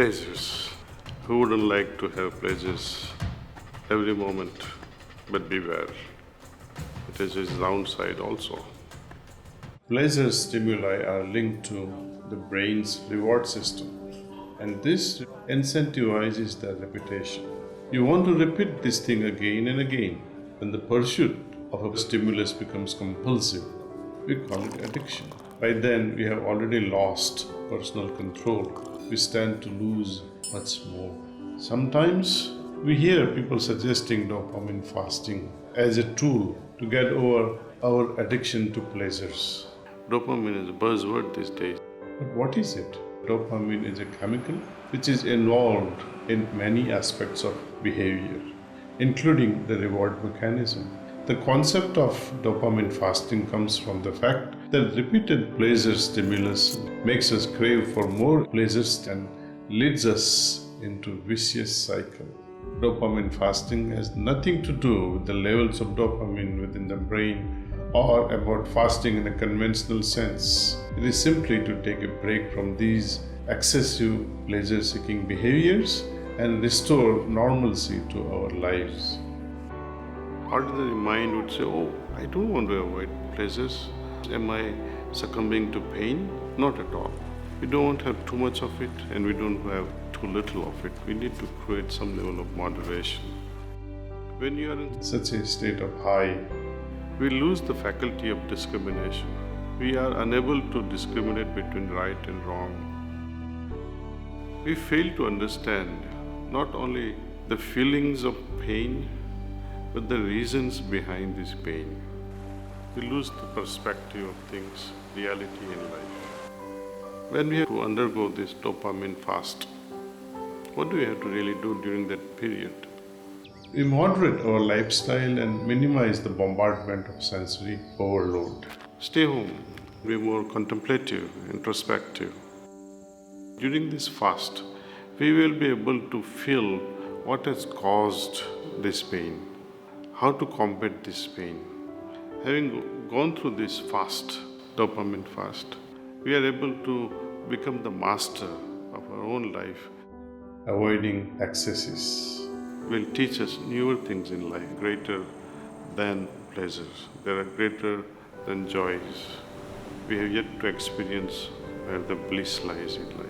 Pleasures. Who wouldn't like to have pleasures every moment? But beware, it has its downside also. Pleasure stimuli are linked to the brain's reward system, and this incentivizes the repetition. You want to repeat this thing again and again. When the pursuit of a stimulus becomes compulsive, we call it addiction. By then, we have already lost personal control. We stand to lose much more. Sometimes we hear people suggesting dopamine fasting as a tool to get over our addiction to pleasures. Dopamine is a buzzword these days. But what is it? Dopamine is a chemical which is involved in many aspects of behavior, including the reward mechanism. The concept of dopamine fasting comes from the fact that repeated pleasure stimulus makes us crave for more pleasures and leads us into vicious cycle. Dopamine fasting has nothing to do with the levels of dopamine within the brain or about fasting in a conventional sense. It is simply to take a break from these excessive pleasure-seeking behaviors and restore normalcy to our lives. Ordinary mind would say, oh, I don't want to avoid pleasures. Am I succumbing to pain? Not at all. We don't have too much of it and we don't have too little of it. We need to create some level of moderation. When you are in such a state of high, we lose the faculty of discrimination. We are unable to discriminate between right and wrong. We fail to understand not only the feelings of pain, but the reasons behind this pain. We lose the perspective of things, reality in life. When we have to undergo this dopamine fast, what do we have to really do during that period? We moderate our lifestyle and minimize the bombardment of sensory overload. Stay home, be more contemplative, introspective. During this fast, we will be able to feel what has caused this pain, how to combat this pain. Having gone through this fast, dopamine fast, we are able to become the master of our own life. Avoiding excesses will teach us newer things in life, greater than pleasures. They are greater than joys. We have yet to experience where the bliss lies in life.